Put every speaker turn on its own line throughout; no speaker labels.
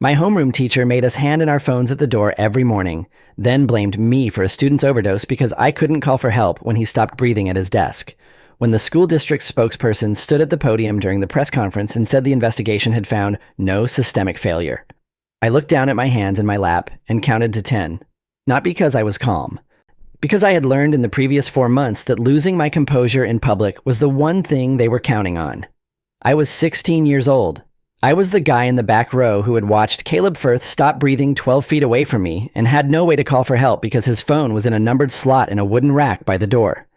My homeroom teacher made us hand in our phones at the door every morning, then blamed me for a student's overdose because I couldn't call for help when he stopped breathing at his desk. When the school district's spokesperson stood at the podium during the press conference and said the investigation had found no systemic failure, I looked down at my hands in my lap and counted to 10. Not because I was calm. Because I had learned in the previous 4 months that losing my composure in public was the one thing they were counting on. I was 16 years old. I was the guy in the back row who had watched Caleb Firth stop breathing 12 feet away from me and had no way to call for help because his phone was in a numbered slot in a wooden rack by the door.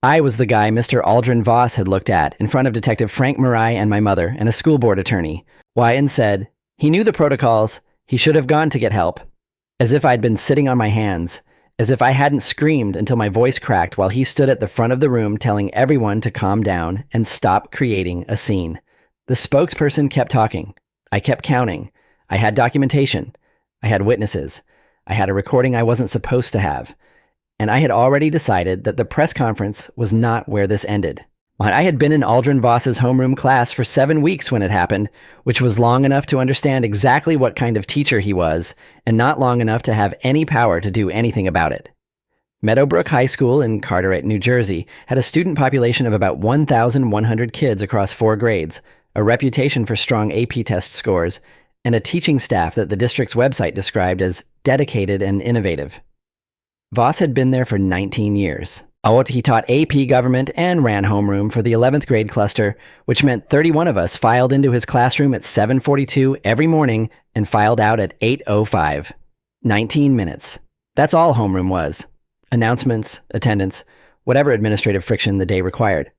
I was the guy Mr. Aldrin Voss had looked at in front of Detective Frank Marai and my mother and a school board attorney, and said, he knew the protocols, he should have gone to get help. As if I'd been sitting on my hands, as if I hadn't screamed until my voice cracked while he stood at the front of the room telling everyone to calm down and stop creating a scene. The spokesperson kept talking. I kept counting. I had documentation. I had witnesses. I had a recording I wasn't supposed to have. And I had already decided that the press conference was not where this ended. I had been in Aldrin Voss's homeroom class for 7 weeks when it happened, which was long enough to understand exactly what kind of teacher he was, and not long enough to have any power to do anything about it. Meadowbrook High School in Carteret, New Jersey, had a student population of about 1,100 kids across 4 grades, a reputation for strong AP test scores, and a teaching staff that the district's website described as dedicated and innovative. Voss had been there for 19 years. He taught AP government and ran homeroom for the 11th grade cluster, which meant 31 of us filed into his classroom at 7:42 every morning and filed out at 8:05. 19 minutes. That's all homeroom was. Announcements, attendance, whatever administrative friction the day required.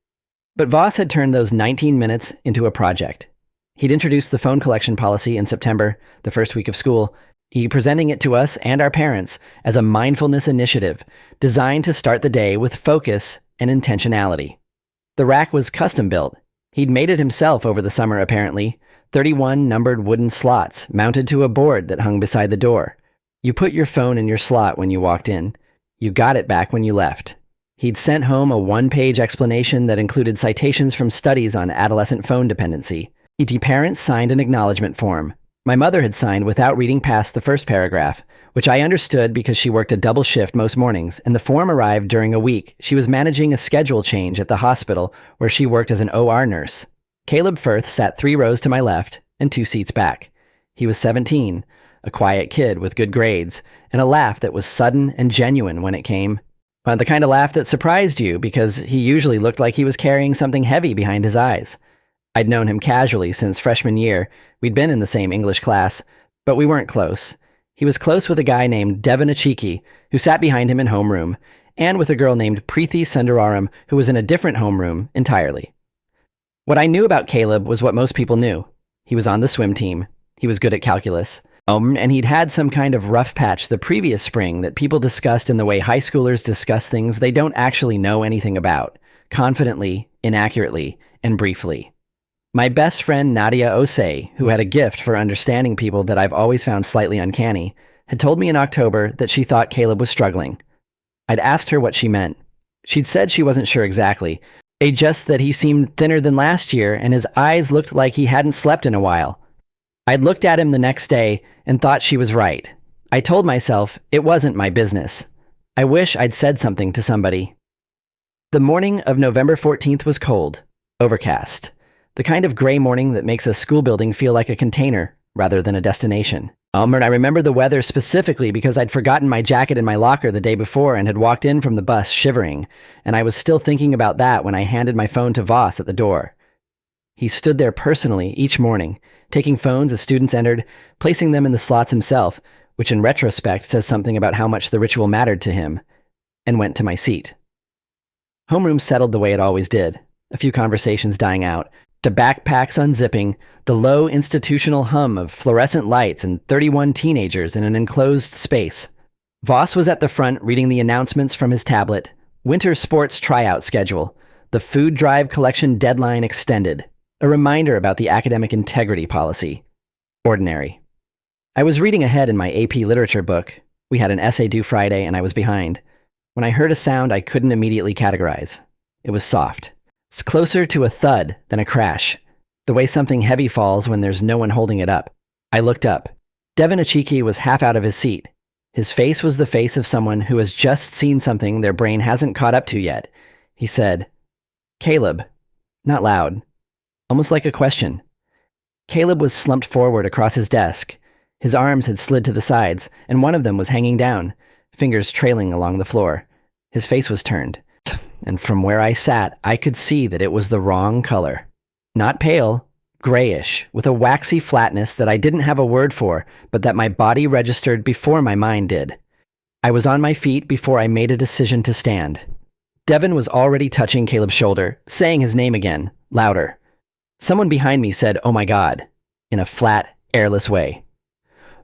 But Voss had turned those 19 minutes into a project. He'd introduced the phone collection policy in September, the first week of school, presenting it to us and our parents as a mindfulness initiative designed to start the day with focus and intentionality. The rack was custom built. He'd made it himself over the summer, apparently. 31 numbered wooden slots mounted to a board that hung beside the door. You put your phone in your slot when you walked in. You got it back when you left. He'd sent home a 1-page explanation that included citations from studies on adolescent phone dependency. Parents signed an acknowledgement form. My mother had signed without reading past the first paragraph, which I understood because she worked a double shift most mornings, and the form arrived during a week. She was managing a schedule change at the hospital where she worked as an OR nurse. Caleb Firth sat 3 rows to my left and 2 seats back. He was 17, a quiet kid with good grades, and a laugh that was sudden and genuine when it came. The kind of laugh that surprised you because he usually looked like he was carrying something heavy behind his eyes. I'd known him casually since freshman year. We'd been in the same English class, but we weren't close. He was close with a guy named Devin Achiki, who sat behind him in homeroom, and with a girl named Preeti Sundararam, who was in a different homeroom entirely. What I knew about Caleb was what most people knew. He was on the swim team. He was good at calculus. And he'd had some kind of rough patch the previous spring that people discussed in the way high schoolers discuss things they don't actually know anything about, confidently, inaccurately, and briefly. My best friend Nadia Osei, who had a gift for understanding people that I've always found slightly uncanny, had told me in October that she thought Caleb was struggling. I'd asked her what she meant. She'd said she wasn't sure exactly, just that he seemed thinner than last year and his eyes looked like he hadn't slept in a while. I'd looked at him the next day and thought she was right. I told myself it wasn't my business. I wish I'd said something to somebody. The morning of November 14th was cold, overcast. The kind of gray morning that makes a school building feel like a container rather than a destination. I remember the weather specifically because I'd forgotten my jacket in my locker the day before and had walked in from the bus shivering, and I was still thinking about that when I handed my phone to Voss at the door. He stood there personally each morning, taking phones as students entered, placing them in the slots himself, which in retrospect says something about how much the ritual mattered to him, and went to my seat. Homeroom settled the way it always did, a few conversations dying out, to backpacks unzipping, the low institutional hum of fluorescent lights and 31 teenagers in an enclosed space. Voss was at the front reading the announcements from his tablet, winter sports tryout schedule, the food drive collection deadline extended, a reminder about the academic integrity policy. Ordinary. I was reading ahead in my AP literature book. We had an essay due Friday and I was behind, when I heard a sound I couldn't immediately categorize. It was soft. It's closer to a thud than a crash, the way something heavy falls when there's no one holding it up. I looked up. Devin Achiki was half out of his seat. His face was the face of someone who has just seen something their brain hasn't caught up to yet. He said, "Caleb," not loud, almost like a question. Caleb was slumped forward across his desk. His arms had slid to the sides, and one of them was hanging down, fingers trailing along the floor. His face was turned, and from where I sat, I could see that it was the wrong color. Not pale, grayish, with a waxy flatness that I didn't have a word for, but that my body registered before my mind did. I was on my feet before I made a decision to stand. Devin was already touching Caleb's shoulder, saying his name again, louder. Someone behind me said, "Oh my God," in a flat, airless way.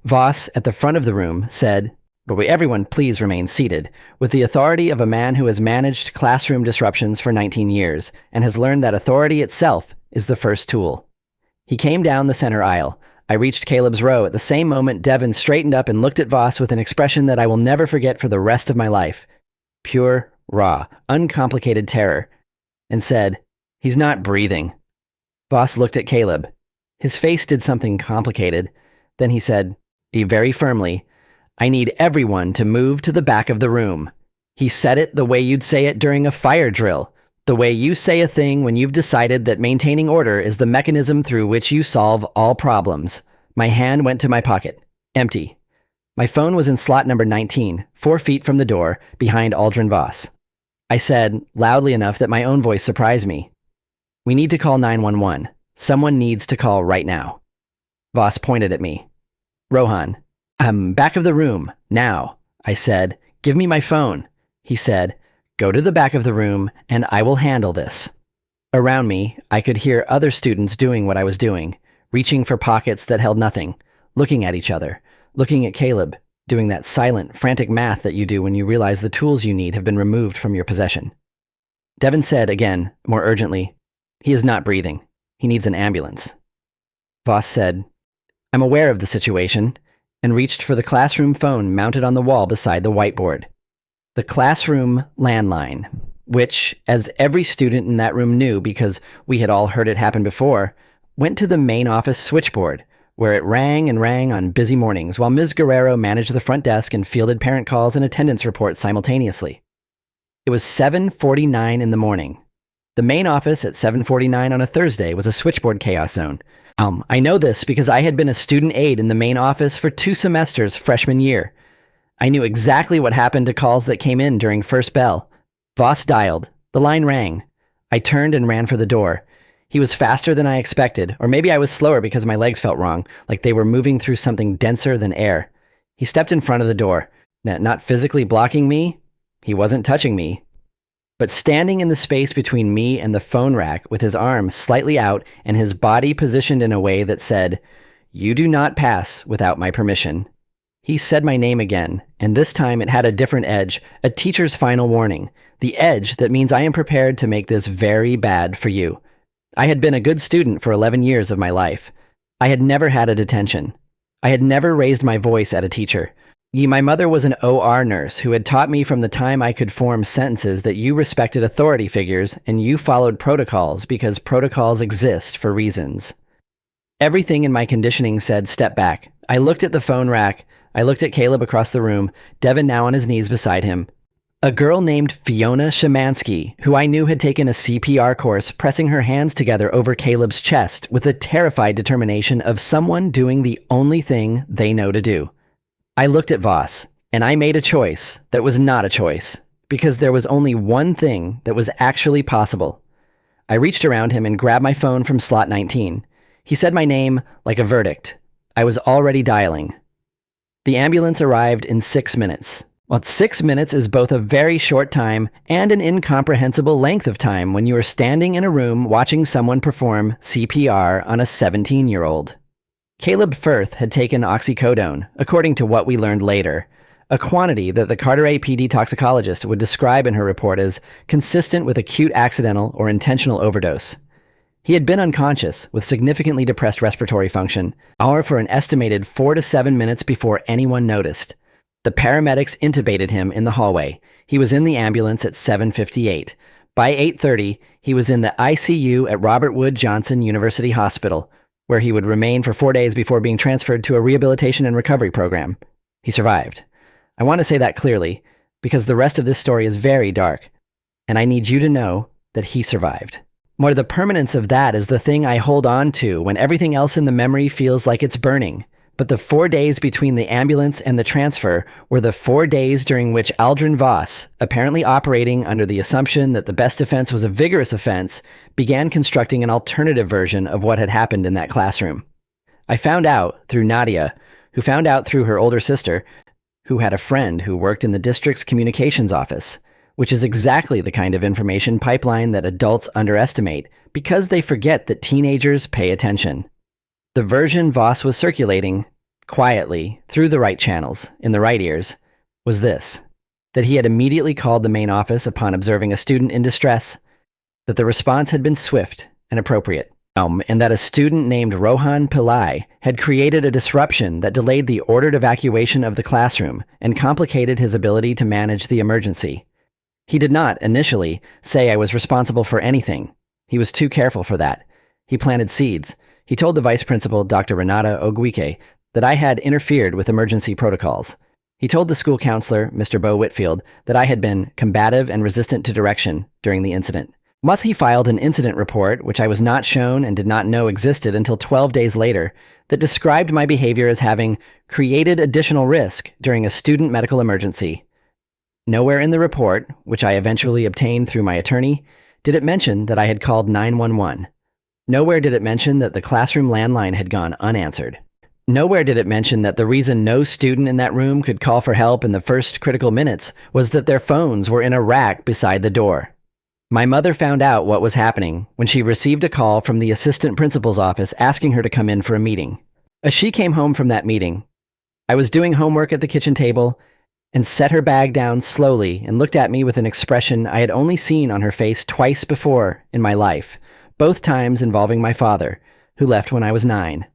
Voss, at the front of the room, said, "But will everyone please remain seated," with the authority of a man who has managed classroom disruptions for 19 years and has learned that authority itself is the first tool. He came down the center aisle. I reached Caleb's row at the same moment Devin straightened up and looked at Voss with an expression that I will never forget for the rest of my life. Pure, raw, uncomplicated terror. And said, "He's not breathing." Voss looked at Caleb. His face did something complicated. Then he said, very firmly, "I need everyone to move to the back of the room." He said it the way you'd say it during a fire drill, the way you say a thing when you've decided that maintaining order is the mechanism through which you solve all problems. My hand went to my pocket. Empty. My phone was in slot number 19, 4 feet from the door, behind Aldrin Voss. I said, loudly enough that my own voice surprised me, "We need to call 911. Someone needs to call right now." Voss pointed at me. "Rohan, back of the room, now," I said. "Give me my phone." He said, "Go to the back of the room and I will handle this." Around me, I could hear other students doing what I was doing, reaching for pockets that held nothing, looking at each other, looking at Caleb, doing that silent, frantic math that you do when you realize the tools you need have been removed from your possession. Devin said again, more urgently, "He is not breathing. He needs an ambulance." Voss said, "I'm aware of the situation," and reached for the classroom phone mounted on the wall beside the whiteboard. The classroom landline, which, as every student in that room knew because we had all heard it happen before, went to the main office switchboard, where it rang and rang on busy mornings while Ms. Guerrero managed the front desk and fielded parent calls and attendance reports simultaneously. It was 7:49 in the morning. The main office at 7:49 on a Thursday was a switchboard chaos zone. I know this because I had been a student aide in the main office for 2 semesters freshman year. I knew exactly what happened to calls that came in during first bell. Voss dialed. The line rang. I turned and ran for the door. He was faster than I expected, or maybe I was slower because my legs felt wrong, like they were moving through something denser than air. He stepped in front of the door, not physically blocking me. He wasn't touching me, but standing in the space between me and the phone rack with his arm slightly out and his body positioned in a way that said, "You do not pass without my permission." He said my name again, and this time it had a different edge, a teacher's final warning, the edge that means I am prepared to make this very bad for you. I had been a good student for 11 years of my life. I had never had a detention. I had never raised my voice at a teacher. My mother was an OR nurse who had taught me from the time I could form sentences that you respected authority figures and you followed protocols because protocols exist for reasons. Everything in my conditioning said step back. I looked at the phone rack. I looked at Caleb across the room, Devin now on his knees beside him. A girl named Fiona Shemansky, who I knew had taken a CPR course, pressing her hands together over Caleb's chest with the terrified determination of someone doing the only thing they know to do. I looked at Voss, and I made a choice that was not a choice, because there was only one thing that was actually possible. I reached around him and grabbed my phone from slot 19. He said my name like a verdict. I was already dialing. The ambulance arrived in 6 minutes. Well, 6 minutes is both a very short time and an incomprehensible length of time when you are standing in a room watching someone perform CPR on a 17-year-old. Caleb Firth had taken oxycodone, according to what we learned later, a quantity that the Carteret PD toxicologist would describe in her report as consistent with acute accidental or intentional overdose. He had been unconscious with significantly depressed respiratory function, for an estimated 4 to 7 minutes before anyone noticed. The paramedics intubated him in the hallway. He was in the ambulance at 7:58. By 8:30, he was in the ICU at Robert Wood Johnson University Hospital, where he would remain for 4 days before being transferred to a rehabilitation and recovery program. He survived. I want to say that clearly, because the rest of this story is very dark, and I need you to know that he survived. More, the permanence of that is the thing I hold on to when everything else in the memory feels like it's burning. But the 4 days between the ambulance and the transfer were the 4 days during which Aldrin Voss, apparently operating under the assumption that the best defense was a vigorous offense, began constructing an alternative version of what had happened in that classroom. I found out through Nadia, who found out through her older sister, who had a friend who worked in the district's communications office, which is exactly the kind of information pipeline that adults underestimate because they forget that teenagers pay attention. The version Voss was circulating, quietly, through the right channels, in the right ears, was this: that he had immediately called the main office upon observing a student in distress, that the response had been swift and appropriate, and that a student named Rohan Pillai had created a disruption that delayed the ordered evacuation of the classroom and complicated his ability to manage the emergency. He did not, initially, say I was responsible for anything. He was too careful for that. He planted seeds. He told the vice principal, Dr. Renata Ogwike, that I had interfered with emergency protocols. He told the school counselor, Mr. Bo Whitfield, that I had been combative and resistant to direction during the incident. Once he filed an incident report, which I was not shown and did not know existed until 12 days later, that described my behavior as having created additional risk during a student medical emergency. Nowhere in the report, which I eventually obtained through my attorney, did it mention that I had called 911. Nowhere did it mention that the classroom landline had gone unanswered. Nowhere did it mention that the reason no student in that room could call for help in the first critical minutes was that their phones were in a rack beside the door. My mother found out what was happening when she received a call from the assistant principal's office asking her to come in for a meeting. As she came home from that meeting, I was doing homework at the kitchen table and set her bag down slowly and looked at me with an expression I had only seen on her face twice before in my life, both times involving my father, who left when I was 9.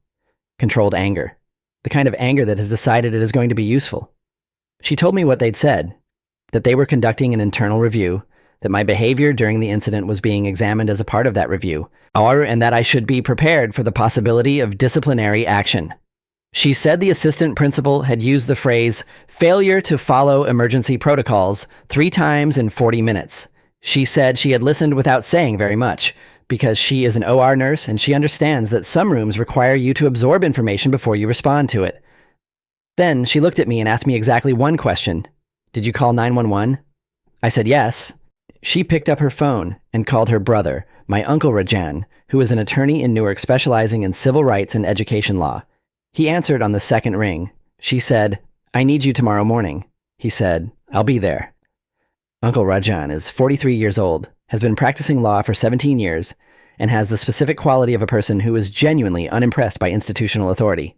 Controlled anger. The kind of anger that has decided it is going to be useful. She told me what they'd said, that they were conducting an internal review, that my behavior during the incident was being examined as a part of that review, and that I should be prepared for the possibility of disciplinary action. She said the assistant principal had used the phrase, failure to follow emergency protocols, 3 times in 40 minutes. She said she had listened without saying very much, because she is an OR nurse and she understands that some rooms require you to absorb information before you respond to it. Then she looked at me and asked me exactly one question. Did you call 911? I said yes. She picked up her phone and called her brother, my uncle Rajan, who is an attorney in Newark specializing in civil rights and education law. He answered on the second ring. She said, I need you tomorrow morning. He said, I'll be there. Uncle Rajan is 43 years old, has been practicing law for 17 years, and has the specific quality of a person who is genuinely unimpressed by institutional authority.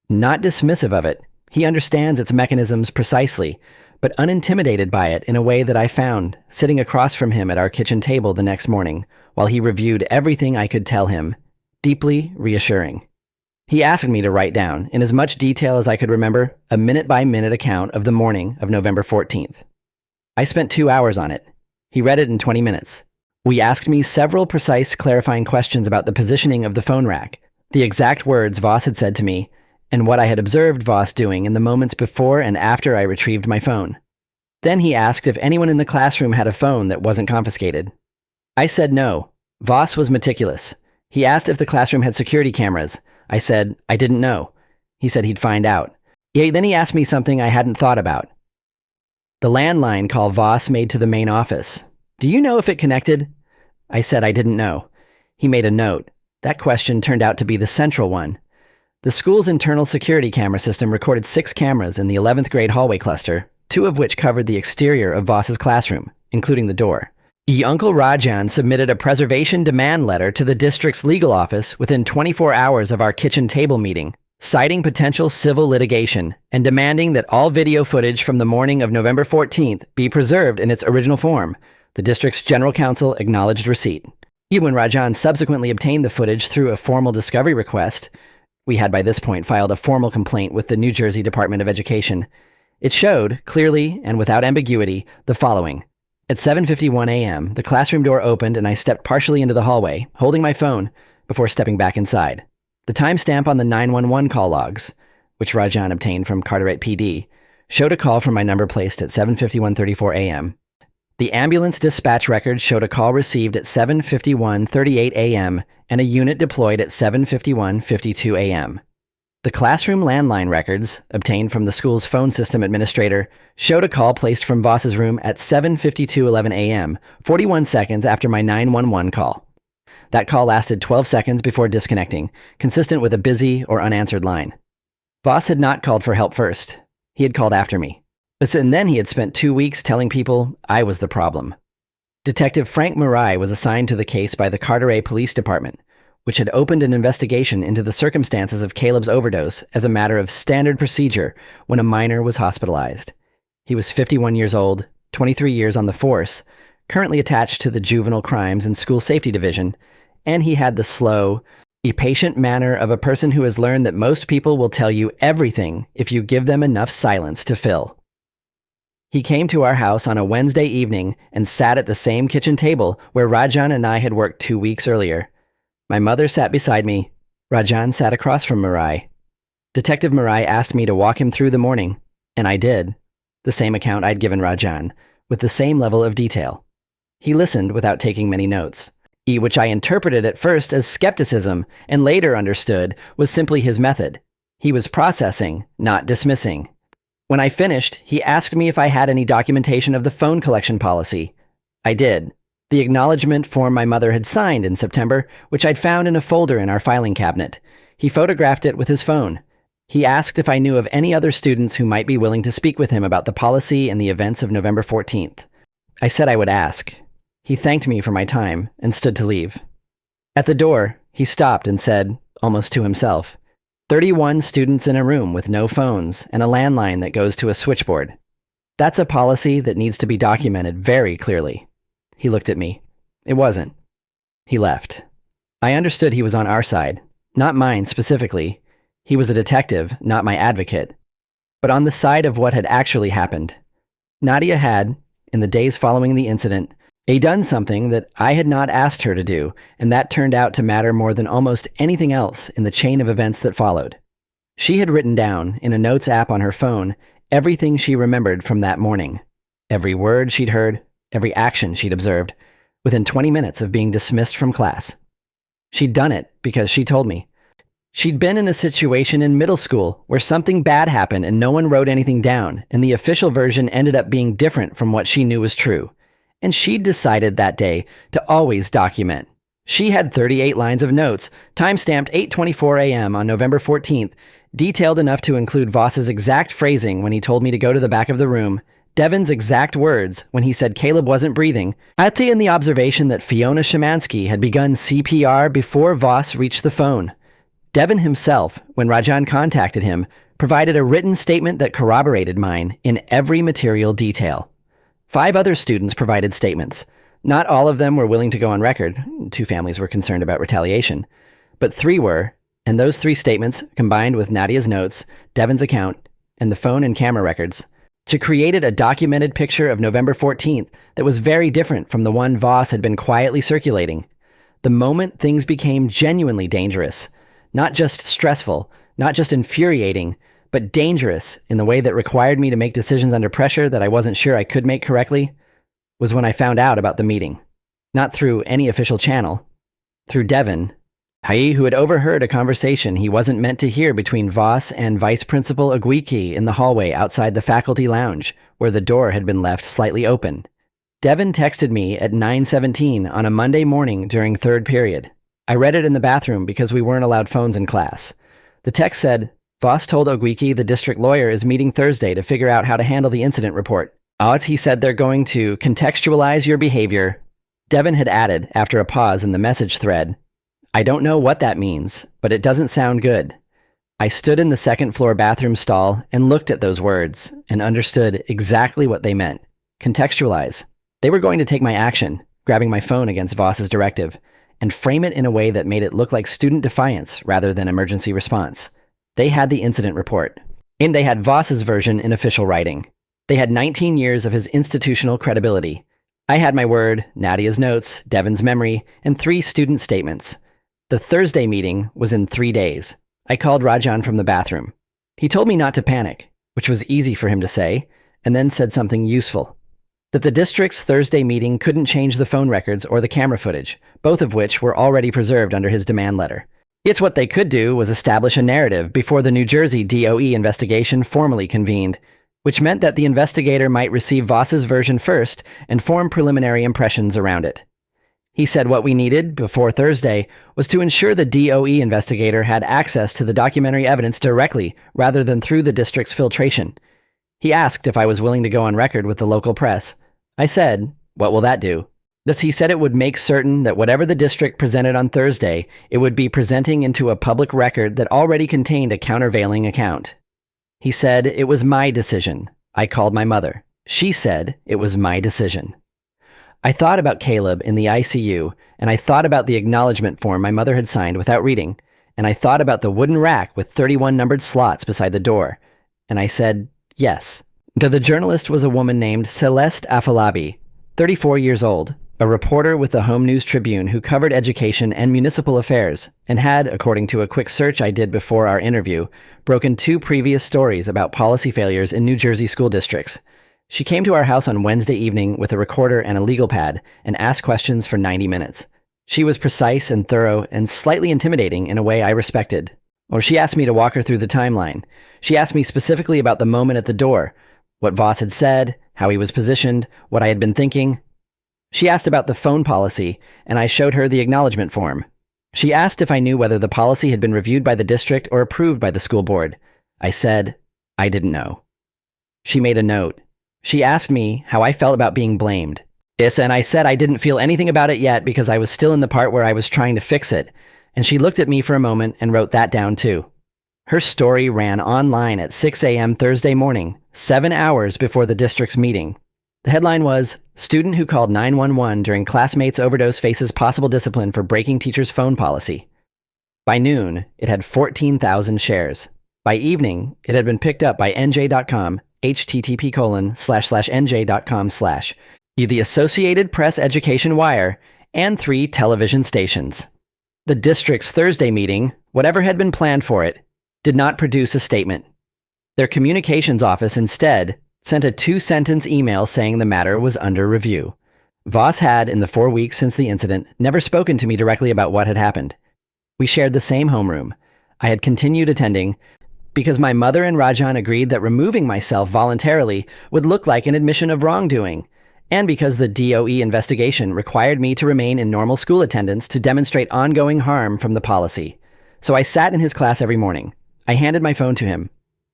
Not dismissive of it, he understands its mechanisms precisely, but unintimidated by it in a way that I found sitting across from him at our kitchen table the next morning, while he reviewed everything I could tell him, deeply reassuring. He asked me to write down, in as much detail as I could remember, a minute-by-minute account of the morning of November 14th. I spent 2 hours on it. He read it in 20 minutes. We asked me several precise clarifying questions about the positioning of the phone rack, the exact words Voss had said to me, and what I had observed Voss doing in the moments before and after I retrieved my phone. Then he asked if anyone in the classroom had a phone that wasn't confiscated. I said no. Voss was meticulous. He asked if the classroom had security cameras. I said I didn't know. He said he'd find out. Then he asked me something I hadn't thought about. The landline call Voss made to the main office. Do you know if it connected? I said I didn't know. He made a note. That question turned out to be the central one. The school's internal security camera system recorded 6 cameras in the 11th grade hallway cluster, 2 of which covered the exterior of Voss's classroom, including the door. Uncle Rajan submitted a preservation demand letter to the district's legal office within 24 hours of our kitchen table meeting, citing potential civil litigation and demanding that all video footage from the morning of November 14th be preserved in its original form. The district's general counsel acknowledged receipt. When Rajan subsequently obtained the footage through a formal discovery request, we had by this point filed a formal complaint with the New Jersey Department of Education. It showed, clearly and without ambiguity, the following. At 7:51 a.m., the classroom door opened and I stepped partially into the hallway, holding my phone, before stepping back inside. The timestamp on the 911 call logs, which Rajan obtained from Carteret PD, showed a call from my number placed at 7:51:34 a.m. The ambulance dispatch record showed a call received at 7:51:38 a.m. and a unit deployed at 7:51:52 a.m. The classroom landline records, obtained from the school's phone system administrator, showed a call placed from Voss's room at 7:52:11 a.m., 41 seconds after my 911 call. That call lasted 12 seconds before disconnecting, consistent with a busy or unanswered line. Voss had not called for help first. He had called after me. And then he had spent 2 weeks telling people I was the problem. Detective Frank Murray was assigned to the case by the Carteret Police Department, which had opened an investigation into the circumstances of Caleb's overdose as a matter of standard procedure when a minor was hospitalized. He was 51 years old, 23 years on the force, currently attached to the Juvenile Crimes and School Safety Division, and he had the slow, patient manner of a person who has learned that most people will tell you everything if you give them enough silence to fill. He came to our house on a Wednesday evening and sat at the same kitchen table where Rajan and I had worked 2 weeks earlier. My mother sat beside me. Rajan sat across from Murray. Detective Murray asked me to walk him through the morning, and I did. The same account I'd given Rajan, with the same level of detail. He listened without taking many notes, which I interpreted at first as skepticism and later understood was simply his method. He was processing, not dismissing. When I finished, he asked me if I had any documentation of the phone collection policy. I did. The acknowledgement form my mother had signed in September, which I'd found in a folder in our filing cabinet. He photographed it with his phone. He asked if I knew of any other students who might be willing to speak with him about the policy and the events of November 14th. I said I would ask. He thanked me for my time and stood to leave. At the door, he stopped and said, almost to himself, 31 students in a room with no phones and a landline that goes to a switchboard. That's a policy that needs to be documented very clearly. He looked at me. It wasn't. He left. I understood he was on our side, not mine specifically. He was a detective, not my advocate, but on the side of what had actually happened. Nadia had, in the days following the incident, done something that I had not asked her to do, and that turned out to matter more than almost anything else in the chain of events that followed. She had written down, in a notes app on her phone, everything she remembered from that morning. Every word she'd heard, every action she'd observed, within 20 minutes of being dismissed from class. She'd done it because she told me. She'd been in a situation in middle school where something bad happened and no one wrote anything down, and the official version ended up being different from what she knew was true. And she'd decided that day to always document. She had 38 lines of notes, timestamped 8:24 a.m. on November 14th, detailed enough to include Voss's exact phrasing when he told me to go to the back of the room, Devin's exact words when he said Caleb wasn't breathing, and the observation that Fiona Szymanski had begun CPR before Voss reached the phone. Devin himself, when Rajan contacted him, provided a written statement that corroborated mine in every material detail. 5 other students provided statements. Not all of them were willing to go on record. 2 families were concerned about retaliation. But 3 were, and those 3 statements, combined with Nadia's notes, Devin's account, and the phone and camera records, created a documented picture of November 14th that was very different from the one Voss had been quietly circulating. The moment things became genuinely dangerous, not just stressful, not just infuriating, but dangerous in the way that required me to make decisions under pressure that I wasn't sure I could make correctly, was when I found out about the meeting. Not through any official channel. Through Devin, who had overheard a conversation he wasn't meant to hear between Voss and Vice Principal Ogwiki in the hallway outside the faculty lounge, where the door had been left slightly open. Devin texted me at 9:17 on a Monday morning during 3rd period. I read it in the bathroom because we weren't allowed phones in class. The text said, Voss told Ogwiki the district lawyer is meeting Thursday to figure out how to handle the incident report. He said they're going to contextualize your behavior. Devin had added, after a pause in the message thread, I don't know what that means, but it doesn't sound good. I stood in the 2nd floor bathroom stall and looked at those words and understood exactly what they meant. Contextualize. They were going to take my action, grabbing my phone against Voss's directive, and frame it in a way that made it look like student defiance rather than emergency response. They had the incident report, and they had Voss's version in official writing. They had 19 years of his institutional credibility. I had my word, Nadia's notes, Devin's memory, and 3 student statements. The Thursday meeting was in 3 days. I called Rajan from the bathroom. He told me not to panic, which was easy for him to say, and then said something useful. That the district's Thursday meeting couldn't change the phone records or the camera footage, both of which were already preserved under his demand letter. Yet what they could do was establish a narrative before the New Jersey DOE investigation formally convened, which meant that the investigator might receive Voss's version first and form preliminary impressions around it. He said what we needed, before Thursday, was to ensure the DOE investigator had access to the documentary evidence directly, rather than through the district's filtration. He asked if I was willing to go on record with the local press. I said, "What will that do?" Thus he said it would make certain that whatever the district presented on Thursday, it would be presenting into a public record that already contained a countervailing account. He said it was my decision. I called my mother. She said it was my decision. I thought about Caleb in the ICU, and I thought about the acknowledgement form my mother had signed without reading, and I thought about the wooden rack with 31 numbered slots beside the door, and I said yes. The journalist was a woman named Celeste Afalabi, 34 years old, a reporter with the Home News Tribune who covered education and municipal affairs, and had, according to a quick search I did before our interview, broken 2 previous stories about policy failures in New Jersey school districts. She came to our house on Wednesday evening with a recorder and a legal pad and asked questions for 90 minutes. She was precise and thorough and slightly intimidating in a way I respected. Or she asked me to walk her through the timeline. She asked me specifically about the moment at the door, what Voss had said, how he was positioned, what I had been thinking. She asked about the phone policy, and I showed her the acknowledgement form. She asked if I knew whether the policy had been reviewed by the district or approved by the school board. I said I didn't know. She made a note. She asked me how I felt about being blamed. Yes, and I said I didn't feel anything about it yet because I was still in the part where I was trying to fix it, and she looked at me for a moment and wrote that down too. Her story ran online at 6 a.m. Thursday morning, 7 hours before the district's meeting. The headline was, "Student who called 911 during classmate's overdose faces possible discipline for breaking teacher's phone policy." By noon, it had 14,000 shares. By evening, it had been picked up by NJ.com, http://nj.com/ the Associated Press Education Wire, and 3 television stations. The district's Thursday meeting, whatever had been planned for it, did not produce a statement. Their communications office instead sent a 2-sentence email saying the matter was under review. Voss had, in the 4 weeks since the incident, never spoken to me directly about what had happened. We shared the same homeroom. I had continued attending because my mother and Rajan agreed that removing myself voluntarily would look like an admission of wrongdoing, and because the DOE investigation required me to remain in normal school attendance to demonstrate ongoing harm from the policy. So I sat in his class every morning. I handed my phone to him.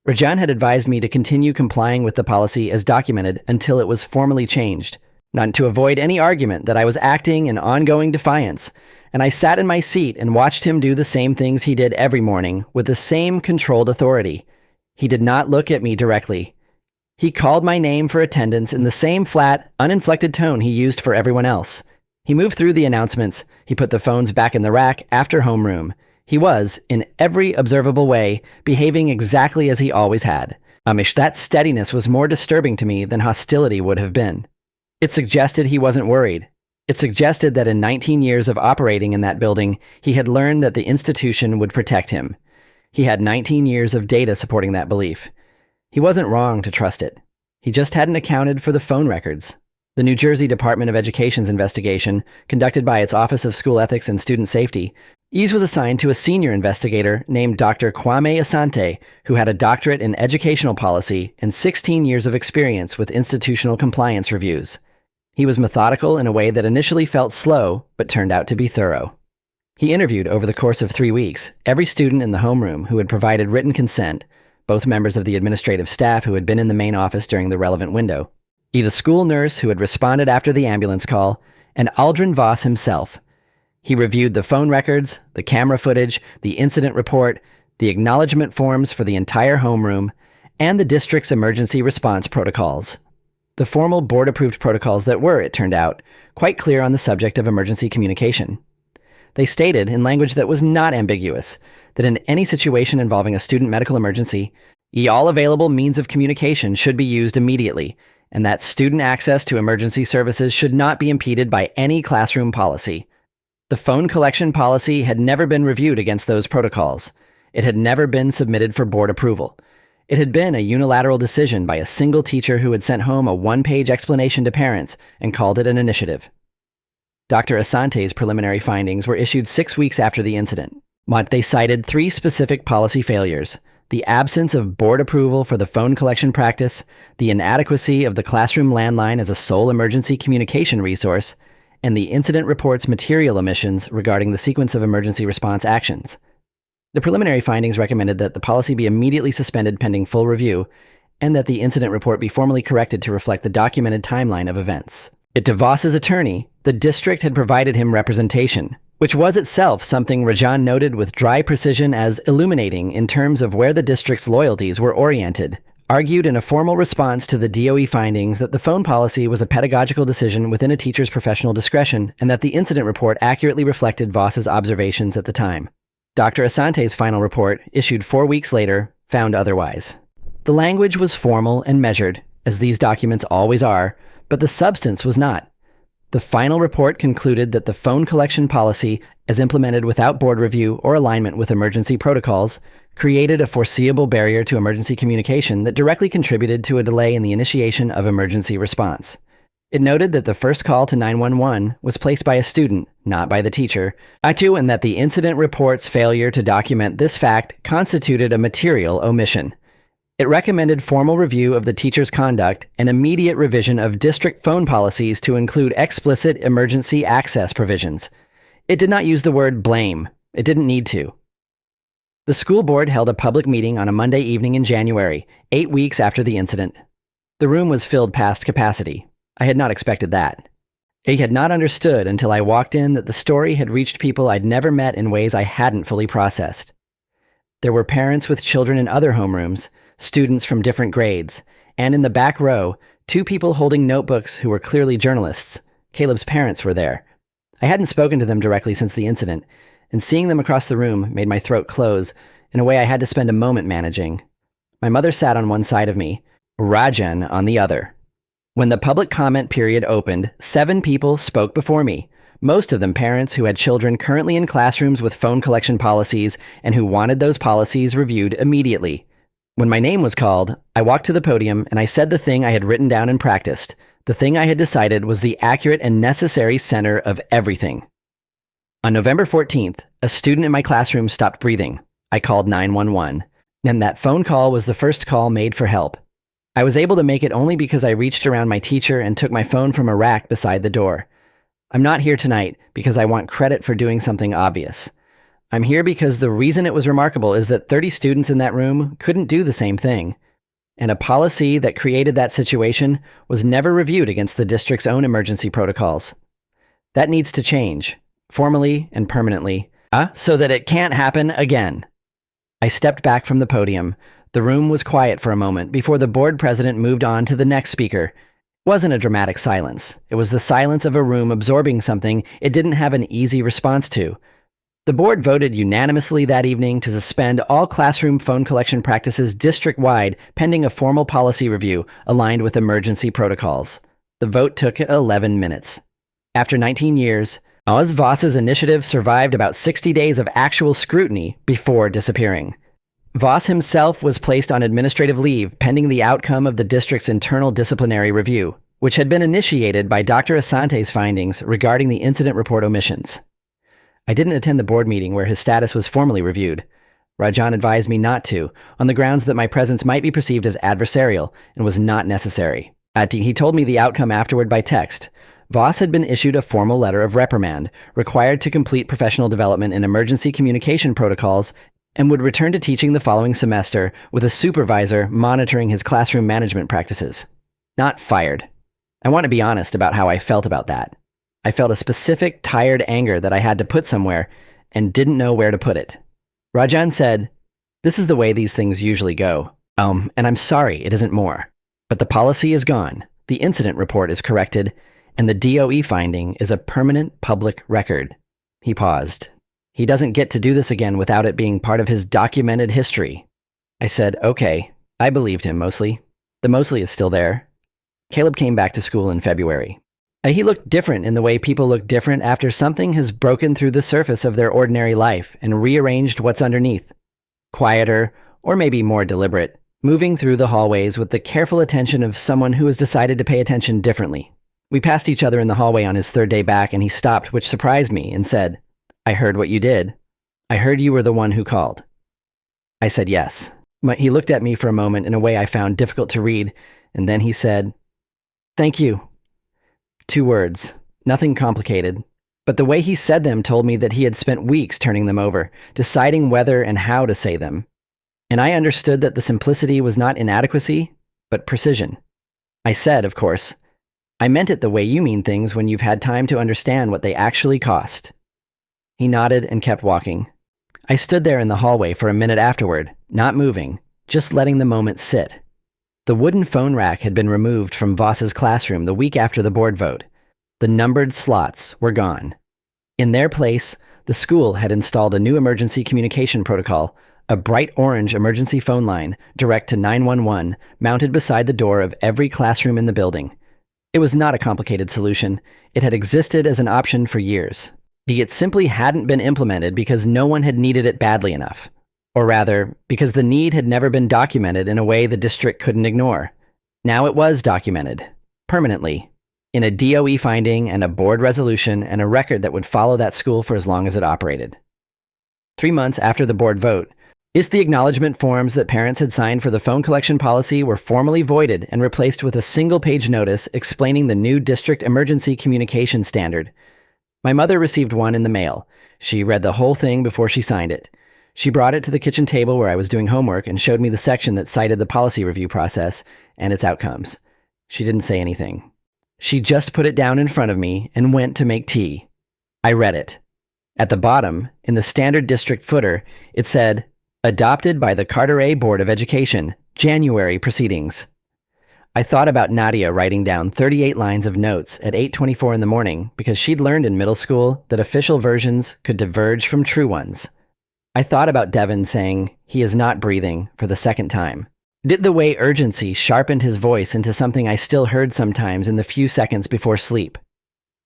Rajan had advised me to continue complying with the policy as documented until it was formally changed, not to avoid any argument that I was acting in ongoing defiance, and I sat in my seat and watched him do the same things he did every morning with the same controlled authority. He did not look at me directly. He called my name for attendance in the same flat, uninflected tone he used for everyone else. He moved through the announcements. He put the phones back in the rack after homeroom. He was, in every observable way, behaving exactly as he always had. That steadiness was more disturbing to me than hostility would have been. It suggested he wasn't worried. It suggested that in 19 years of operating in that building, he had learned that the institution would protect him. He had 19 years of data supporting that belief. He wasn't wrong to trust it. He just hadn't accounted for the phone records. The New Jersey Department of Education's investigation, conducted by its Office of School Ethics and Student Safety, ease was assigned to a senior investigator named Dr. Kwame Asante, who had a doctorate in educational policy and 16 years of experience with institutional compliance reviews. He was methodical in a way that initially felt slow, but turned out to be thorough. He interviewed over the course of 3 weeks every student in the homeroom who had provided written consent, both members of the administrative staff who had been in the main office during the relevant window, the school nurse who had responded after the ambulance call, and Aldrin Voss himself. He reviewed the phone records, the camera footage, the incident report, the acknowledgement forms for the entire homeroom, and the district's emergency response protocols. The formal board-approved protocols that were, it turned out, quite clear on the subject of emergency communication. They stated, in language that was not ambiguous, that in any situation involving a student medical emergency, all available means of communication should be used immediately, and that student access to emergency services should not be impeded by any classroom policy. The phone collection policy had never been reviewed against those protocols. It had never been submitted for board approval. It had been a unilateral decision by a single teacher who had sent home a one-page explanation to parents and called it an initiative. Dr. Asante's preliminary findings were issued 6 weeks after the incident. They cited 3 specific policy failures: the absence of board approval for the phone collection practice, the inadequacy of the classroom landline as a sole emergency communication resource, and the incident report's material omissions regarding the sequence of emergency response actions. The preliminary findings recommended that the policy be immediately suspended pending full review, and that the incident report be formally corrected to reflect the documented timeline of events. To Voss's attorney, the district had provided him representation, which was itself something Rajan noted with dry precision as illuminating in terms of where the district's loyalties were oriented, argued in a formal response to the DOE findings that the phone policy was a pedagogical decision within a teacher's professional discretion and that the incident report accurately reflected Voss's observations at the time. Dr. Asante's final report, issued 4 weeks later, found otherwise. The language was formal and measured, as these documents always are, but the substance was not. The final report concluded that the phone collection policy, as implemented without board review or alignment with emergency protocols, created a foreseeable barrier to emergency communication that directly contributed to a delay in the initiation of emergency response. It noted that the first call to 911 was placed by a student, not by the teacher, and that the incident report's failure to document this fact constituted a material omission. It recommended formal review of the teacher's conduct and immediate revision of district phone policies to include explicit emergency access provisions. It did not use the word blame. It didn't need to. The school board held a public meeting on a Monday evening in January, 8 weeks after the incident. The room was filled past capacity. I had not expected that. I had not understood until I walked in that the story had reached people I'd never met in ways I hadn't fully processed. There were parents with children in other homerooms, students from different grades, and in the back row, 2 people holding notebooks who were clearly journalists. Caleb's parents were there. I hadn't spoken to them directly since the incident, and seeing them across the room made my throat close in a way I had to spend a moment managing. My mother sat on one side of me, Rajan on the other. When the public comment period opened, 7 people spoke before me, most of them parents who had children currently in classrooms with phone collection policies and who wanted those policies reviewed immediately. When my name was called, I walked to the podium and I said the thing I had written down and practiced, the thing I had decided was the accurate and necessary center of everything. On November 14th, a student in my classroom stopped breathing. I called 911, and that phone call was the first call made for help. I was able to make it only because I reached around my teacher and took my phone from a rack beside the door. I'm not here tonight because I want credit for doing something obvious. I'm here because the reason it was remarkable is that 30 students in that room couldn't do the same thing. And a policy that created that situation was never reviewed against the district's own emergency protocols. That needs to change, formally and permanently, so that it can't happen again. I stepped back from the podium. The room was quiet for a moment before the board president moved on to the next speaker. It wasn't a dramatic silence. It was the silence of a room absorbing something it didn't have an easy response to. The board voted unanimously that evening to suspend all classroom phone collection practices district-wide pending a formal policy review aligned with emergency protocols. The vote took 11 minutes. After 19 years, Oz Voss's initiative survived about 60 days of actual scrutiny before disappearing. Voss himself was placed on administrative leave pending the outcome of the district's internal disciplinary review, which had been initiated by Dr. Asante's findings regarding the incident report omissions. I didn't attend the board meeting where his status was formally reviewed. Rajan advised me not to, on the grounds that my presence might be perceived as adversarial and was not necessary. He told me the outcome afterward by text. Voss had been issued a formal letter of reprimand, required to complete professional development in emergency communication protocols, and would return to teaching the following semester with a supervisor monitoring his classroom management practices. Not fired. I want to be honest about how I felt about that. I felt a specific, tired anger that I had to put somewhere and didn't know where to put it. Rajan said, "This is the way these things usually go. And I'm sorry it isn't more. But the policy is gone, the incident report is corrected, and the DOE finding is a permanent public record." He paused. He doesn't get to do this again without it being part of his documented history. I said, okay. I believed him mostly. The mostly is still there. Caleb came back to school in February. He looked different in the way people look different after something has broken through the surface of their ordinary life and rearranged what's underneath. Quieter, or maybe more deliberate, moving through the hallways with the careful attention of someone who has decided to pay attention differently. We passed each other in the hallway on his third day back, and he stopped, which surprised me, and said, "I heard what you did. I heard you were the one who called." I said yes. He looked at me for a moment in a way I found difficult to read, and then he said, "Thank you." 2 words, nothing complicated. But the way he said them told me that he had spent weeks turning them over, deciding whether and how to say them. And I understood that the simplicity was not inadequacy, but precision. I said, of course, "I meant it the way you mean things when you've had time to understand what they actually cost." He nodded and kept walking. I stood there in the hallway for a minute afterward, not moving, just letting the moment sit. The wooden phone rack had been removed from Voss's classroom the week after the board vote. The numbered slots were gone. In their place, the school had installed a new emergency communication protocol, a bright orange emergency phone line direct to 911 mounted beside the door of every classroom in the building. It was not a complicated solution. It had existed as an option for years. It simply hadn't been implemented because no one had needed it badly enough. Or rather, because the need had never been documented in a way the district couldn't ignore. Now it was documented, permanently, in a DOE finding and a board resolution and a record that would follow that school for as long as it operated. 3 months after the board vote, the acknowledgement forms that parents had signed for the phone collection policy were formally voided and replaced with a single-page notice explaining the new district emergency communication standard. My mother received one in the mail. She read the whole thing before she signed it. She brought it to the kitchen table where I was doing homework and showed me the section that cited the policy review process and its outcomes. She didn't say anything. She just put it down in front of me and went to make tea. I read it. At the bottom, in the standard district footer, it said, "Adopted by the Carteret Board of Education, January proceedings." I thought about Nadia writing down 38 lines of notes at 8:24 in the morning because she'd learned in middle school that official versions could diverge from true ones. I thought about Devin saying, "He is not breathing," for the second time. Did the way urgency sharpened his voice into something I still heard sometimes in the few seconds before sleep.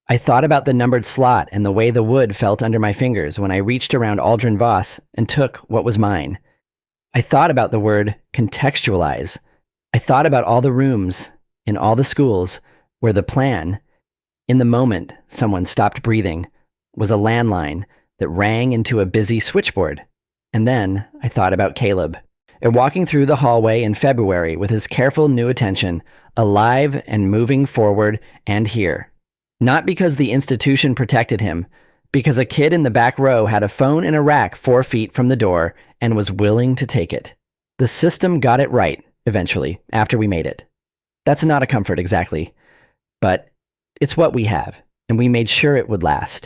I thought about the numbered slot and the way the wood felt under my fingers when I reached around Aldrin Voss and took what was mine. I thought about the word contextualize. I thought about all the rooms, in all the schools, where the plan, in the moment someone stopped breathing, was a landline that rang into a busy switchboard. And then I thought about Caleb, and walking through the hallway in February with his careful new attention, alive and moving forward and here. Not because the institution protected him, because a kid in the back row had a phone in a rack 4 feet from the door and was willing to take it. The system got it right, eventually, after we made it. That's not a comfort exactly, but it's what we have, and we made sure it would last.